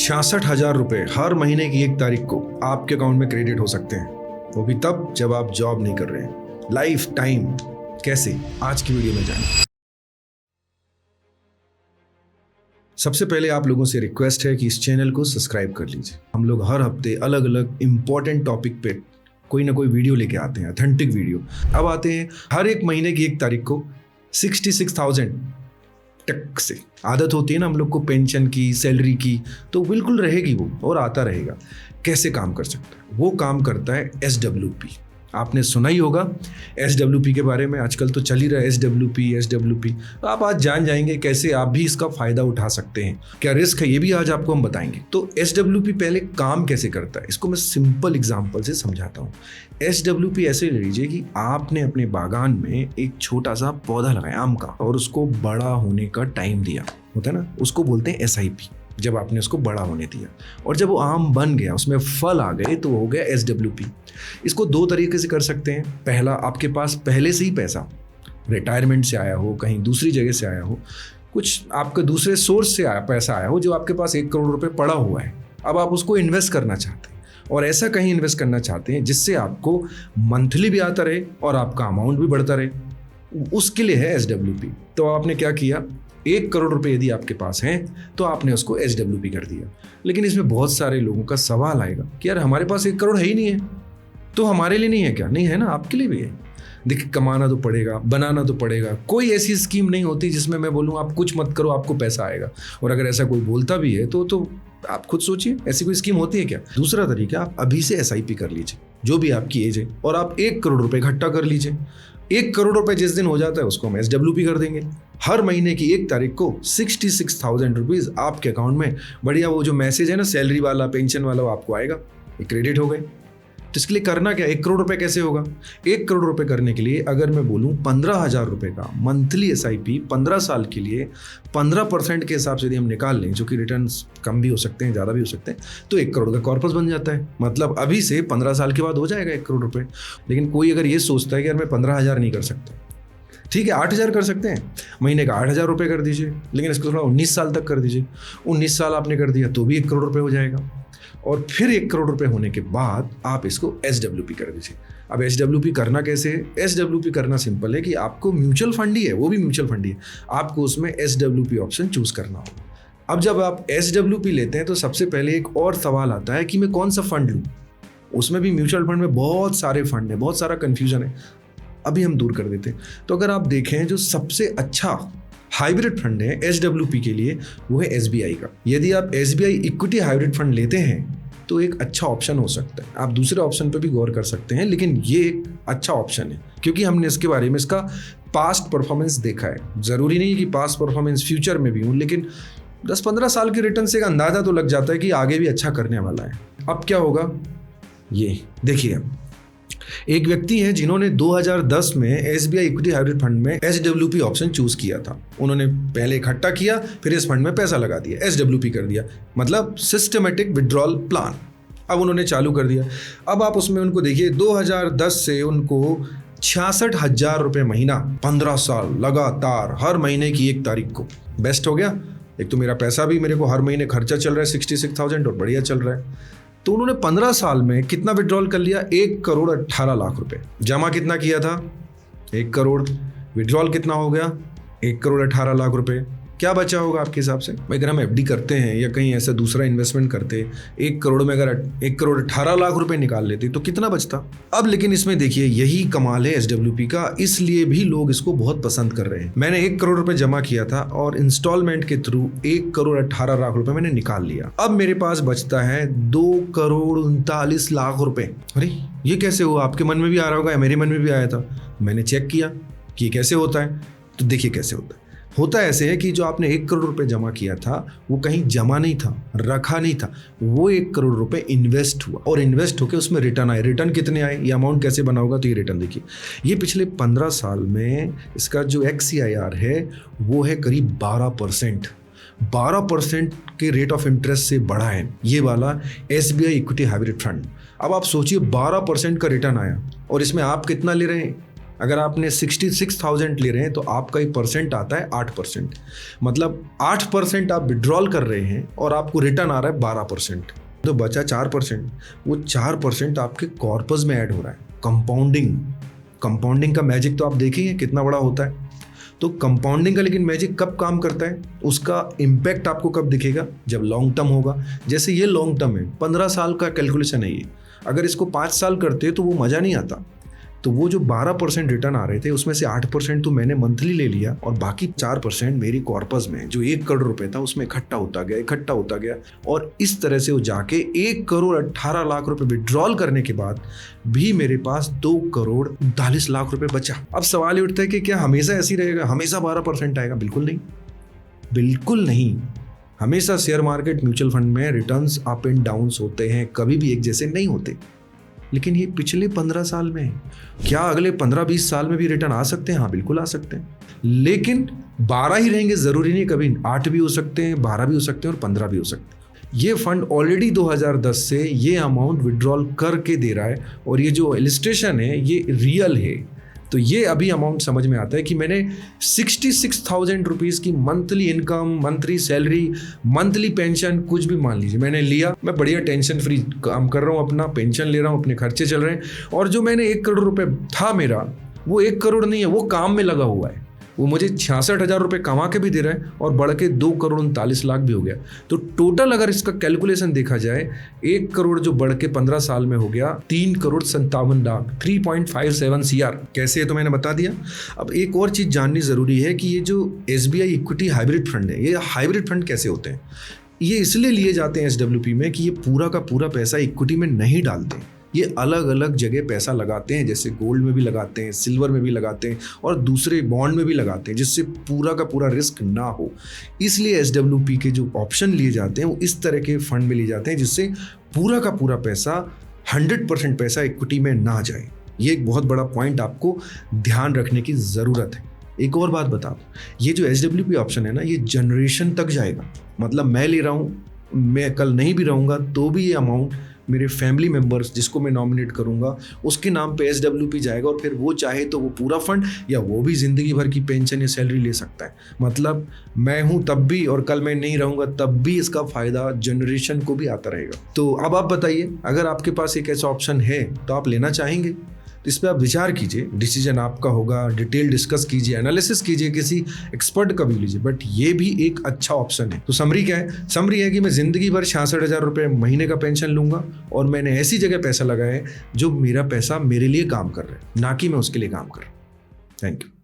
66,000 रुपए हर महीने की 1 तारीख को आपके अकाउंट में क्रेडिट हो सकते हैं, वो भी तब जब आप जॉब नहीं कर रहे हैं। लाइफ टाइम कैसे, आज की वीडियो में जाएं। सबसे पहले आप लोगों से रिक्वेस्ट है कि इस चैनल को सब्सक्राइब कर लीजिए। हम लोग हर हफ्ते अलग अलग इंपॉर्टेंट टॉपिक पे कोई ना कोई वीडियो लेके आते हैं, ऑथेंटिक वीडियो। अब आते हैं हर एक महीने की 1 तारीख को 66,000 टक से आदत होती है ना हम लोग को पेंशन की, सैलरी की, तो बिल्कुल रहेगी वो और आता रहेगा। कैसे काम कर सकता है? वो काम करता है SWP। आपने सुना ही होगा SWP के बारे में, आजकल तो चल ही रहा है SWP। तो आप आज जान जाएंगे कैसे आप भी इसका फायदा उठा सकते हैं, क्या रिस्क है ये भी आज आपको हम बताएंगे। तो SWP पहले काम कैसे करता है, इसको मैं सिंपल एग्जांपल से समझाता हूँ। SWP ऐसे लीजिए कि आपने अपने बागान में एक छोटा सा पौधा लगाया आम का, और उसको बड़ा होने का टाइम दिया, होता है ना, उसको बोलते हैं SIP। जब आपने उसको बड़ा होने दिया और जब वो आम बन गया, उसमें फल आ गए, तो हो गया SWP। इसको 2 तरीके से कर सकते हैं। पहला, आपके पास पहले से ही पैसा रिटायरमेंट से आया हो, कहीं दूसरी जगह से आया हो, कुछ आपके दूसरे सोर्स से पैसा आया हो, जो आपके पास 1 करोड़ रुपए पड़ा हुआ है। अब आप उसको इन्वेस्ट करना चाहते हैं, और ऐसा कहीं इन्वेस्ट करना चाहते हैं जिससे आपको मंथली भी आता रहे और आपका अमाउंट भी बढ़ता रहे, उसके लिए है SWP। तो आपने क्या किया, 1 करोड़ रुपए यदि आपके पास हैं तो आपने उसको SWP कर दिया। लेकिन इसमें बहुत सारे लोगों का सवाल आएगा कि यार हमारे पास 1 करोड़ है ही नहीं है, तो हमारे लिए नहीं है क्या? नहीं है ना, आपके लिए भी है। देखिए, कमाना तो पड़ेगा, बनाना तो पड़ेगा। कोई ऐसी स्कीम नहीं होती जिसमें मैं बोलूँ आप कुछ मत करो आपको पैसा आएगा, और अगर ऐसा कोई बोलता भी है तो आप खुद सोचिए, ऐसी कोई स्कीम होती है क्या? दूसरा तरीका, आप अभी से SIP कर लीजिए, जो भी आपकी एज है, और आप 1 करोड़ रुपए इकट्ठा कर लीजिए। 1 करोड़ रुपए जिस दिन हो जाता है उसको हम SWP कर देंगे। हर महीने की 1 तारीख को 66,000 रुपीज आपके अकाउंट में बढ़िया, वो जो मैसेज है ना सैलरी वाला, पेंशन वाला, वो आपको आएगा, ये क्रेडिट हो गए। तो इसके लिए करना क्या, 1 करोड़ रुपए कैसे होगा? 1 करोड़ रुपए करने के लिए अगर मैं बोलूँ 15,000 रुपए का मंथली SIP 15 साल के लिए 15% के हिसाब से यदि हम निकाल लें, जो कि रिटर्न्स कम भी हो सकते हैं, ज़्यादा भी हो सकते हैं, तो 1 करोड़ का कॉर्पस बन जाता है। मतलब अभी से 15 साल के बाद हो जाएगा 1 करोड़ रुपए। लेकिन कोई अगर ये सोचता है कि यार मैं 15,000 नहीं कर सकता, ठीक है 8,000 कर सकते हैं, महीने का 8,000 रुपये कर दीजिए, लेकिन इसको थोड़ा 19 साल तक कर dीजिए। 19 साल आपने कर दिया तो भी 1 करोड़ रुपये हो जाएगा, और फिर 1 करोड़ रुपए होने के बाद आप इसको SWP कर दीजिए। अब SWP करना कैसे है? SWP करना सिंपल है कि आपको म्यूचुअल फंड ही है, वो भी म्यूचुअल फंड ही है, आपको उसमें SWP ऑप्शन चूज करना होगा। अब जब आप SWP लेते हैं तो सबसे पहले एक और सवाल आता है कि मैं कौन सा फंड लूँ। उसमें भी म्यूचुअल फंड में बहुत सारे फंड है, बहुत सारा कन्फ्यूजन है, अभी हम दूर कर देते हैं। तो अगर आप देखें जो सबसे अच्छा हाइब्रिड फंड है SWP के लिए, वो है SBI का। यदि आप SBI इक्विटी हाइब्रिड फंड लेते हैं तो एक अच्छा ऑप्शन हो सकता है। आप दूसरे ऑप्शन पर भी गौर कर सकते हैं, लेकिन ये एक अच्छा ऑप्शन है क्योंकि हमने इसके बारे में इसका पास्ट परफॉर्मेंस देखा है। ज़रूरी नहीं कि पास्ट परफॉर्मेंस फ्यूचर में भी हो, लेकिन 10-15 साल के रिटर्न से एक अंदाजा तो लग जाता है कि आगे भी अच्छा करने वाला है। अब क्या होगा ये देखिए, एक व्यक्ति है जिन्होंने 2010 में SBI इक्विटी हाइब्रिड फंड में SWP ऑप्शन चूज किया था। उन्होंने पहले इकट्ठा किया, फिर इस फंड में पैसा लगा दिया, SWP कर दिया, मतलब सिस्टमेटिक विड्रॉल प्लान। अब उन्होंने चालू कर दिया। अब आप उसमें उनको देखिए, 2010 से उनको 66,000 रुपये महीना, 15 साल लगातार, हर महीने की 1 तारीख को। बेस्ट हो गया। एक तो मेरा पैसा भी, मेरे को हर महीने खर्चा चल रहा है 66,000 और बढ़िया चल रहा है। तो उन्होंने 15 साल में कितना विड्रॉल कर लिया? 1 करोड़ 18 लाख रुपए। जमा कितना किया था? 1 करोड़। विड्रॉल कितना हो गया? 1 करोड़ 18 लाख रुपए। क्या बचा होगा आपके हिसाब से? अगर हम FD करते हैं या कहीं ऐसा दूसरा इन्वेस्टमेंट करते, 1 करोड़ में अगर 1 करोड़ 18 लाख रुपए निकाल लेते तो कितना बचता? अब लेकिन इसमें देखिए, यही कमाल है SWP का, इसलिए भी लोग इसको बहुत पसंद कर रहे हैं। मैंने 1 करोड़ रुपए जमा किया था और इंस्टॉलमेंट के थ्रू 1 करोड़ 18 लाख रुपए मैंने निकाल लिया। अब मेरे पास बचता है 2 करोड़ 39 लाख रुपए। अरे ये कैसे हुआ? आपके मन में भी आ रहा होगा, मेरे मन में भी आया था। मैंने चेक किया कि कैसे होता है, तो देखिए कैसे होता है। होता ऐसे है कि जो आपने 1 करोड़ रुपए जमा किया था वो कहीं जमा नहीं था, रखा नहीं था, वो 1 करोड़ रुपए इन्वेस्ट हुआ, और इन्वेस्ट होकर उसमें रिटर्न आए। रिटर्न कितने आए, ये अमाउंट कैसे बना होगा? तो ये रिटर्न देखिए, ये पिछले 15 साल में इसका जो XCIR है वो है करीब 12%। 12% के रेट ऑफ इंटरेस्ट से बढ़ा है ये वाला SBI इक्विटी हाइब्रिड फंड। अब आप सोचिए 12% का रिटर्न आया, और इसमें आप कितना ले रहे हैं? अगर आपने 66,000 ले रहे हैं तो आपका ही परसेंट आता है 8%। मतलब 8% आप विड्रॉल कर रहे हैं और आपको रिटर्न आ रहा है 12%। तो बचा 4%, वो 4% आपके कॉर्पस में ऐड हो रहा है। कंपाउंडिंग का मैजिक तो आप देखिए कितना बड़ा होता है। तो कंपाउंडिंग का लेकिन मैजिक कब काम करता है, उसका इम्पैक्ट आपको कब दिखेगा, जब लॉन्ग टर्म होगा। जैसे ये लॉन्ग टर्म है, 15 साल का कैलकुलेशन है ये। अगर इसको 5 साल करते तो वो मज़ा नहीं आता। तो वो जो 12% रिटर्न आ रहे थे उसमें से 8% तो मैंने मंथली ले लिया और बाकी 4% मेरी कॉर्पस में जो 1 करोड़ रुपए था उसमें इकट्ठा होता गया और इस तरह से वो जाके 1 करोड़ 18 लाख रुपए विड्रॉल करने के बाद भी मेरे पास 2 करोड़ 39 लाख रुपए बचा। अब सवाल ये उठता है कि क्या हमेशा ऐसी रहेगा, हमेशा 12% आएगा? बिल्कुल नहीं। हमेशा शेयर मार्केट, म्यूचुअल फंड में रिटर्न्स अप एंड डाउन्स होते हैं, कभी भी एक जैसे नहीं होते। लेकिन ये पिछले 15 साल में है। क्या अगले 15-20 साल में भी रिटर्न आ सकते हैं? हाँ, बिल्कुल आ सकते हैं। लेकिन 12 ही रहेंगे जरूरी नहीं, कभी 8 भी हो सकते हैं, 12 भी हो सकते हैं और 15 भी हो सकते हैं। ये फंड ऑलरेडी 2010 से ये अमाउंट विड्रॉल करके दे रहा है और ये जो इलस्ट्रेशन है ये रियल है। तो ये अभी अमाउंट समझ में आता है कि मैंने 66,000 रुपीज़ की monthly income, monthly salary, monthly pension, कुछ भी मान लीजिए मैंने लिया। मैं बढ़िया टेंशन फ्री काम कर रहा हूँ, अपना पेंशन ले रहा हूँ, अपने खर्चे चल रहे हैं। और जो मैंने 1 करोड़ रुपए था मेरा, वो 1 करोड़ नहीं है, वो काम में लगा हुआ है। वो मुझे 66,000 रुपये कमा के भी दे रहा है और बढ़ के 2 करोड़ 39 लाख भी हो गया। तो टोटल अगर इसका कैलकुलेशन देखा जाए, 1 करोड़ जो बढ़ के 15 साल में हो गया 3 करोड़ 57 लाख, 3.57 CR। कैसे है तो मैंने बता दिया। अब एक और चीज़ जाननी ज़रूरी है कि ये जो SBI इक्विटी हाइब्रिड फंड है, ये हाइब्रिड फंड कैसे होते हैं? ये इसलिए लिए जाते हैं SWP में कि ये पूरा का पूरा पैसा इक्विटी में नहीं डालते। ये अलग अलग जगह पैसा लगाते हैं, जैसे गोल्ड में भी लगाते हैं, सिल्वर में भी लगाते हैं और दूसरे बॉन्ड में भी लगाते हैं, जिससे पूरा का पूरा रिस्क ना हो। इसलिए SWP के जो ऑप्शन लिए जाते हैं वो इस तरह के फंड में लिए जाते हैं जिससे पूरा का पूरा पैसा 100% पैसा इक्विटी में ना जाए। ये एक बहुत बड़ा पॉइंट आपको ध्यान रखने की ज़रूरत है। एक और बात बता दूं, ये जो SWP ऑप्शन है ना, ये जनरेशन तक जाएगा। मतलब मैं ले रहा हूँ, मैं कल नहीं भी रहूँगा तो भी ये अमाउंट मेरे फैमिली मेंबर्स जिसको मैं नॉमिनेट करूंगा उसके नाम पे SWP जाएगा और फिर वो चाहे तो वो पूरा फंड या वो भी ज़िंदगी भर की पेंशन या सैलरी ले सकता है। मतलब मैं हूं तब भी और कल मैं नहीं रहूंगा तब भी इसका फ़ायदा जनरेशन को भी आता रहेगा। तो अब आप बताइए, अगर आपके पास एक ऐसा ऑप्शन है तो आप लेना चाहेंगे? तो इस पर आप विचार कीजिए, डिसीजन आपका होगा, डिटेल डिस्कस कीजिए, एनालिसिस कीजिए, किसी एक्सपर्ट का भी लीजिए। बट ये भी एक अच्छा ऑप्शन है। तो समरी क्या है? समरी है कि मैं ज़िंदगी भर 66,000 रुपये महीने का पेंशन लूँगा और मैंने ऐसी जगह पैसा लगाया है जो मेरा पैसा मेरे लिए काम कर रहा है, ना कि मैं उसके लिए काम कर रहा हूँ। Thank you.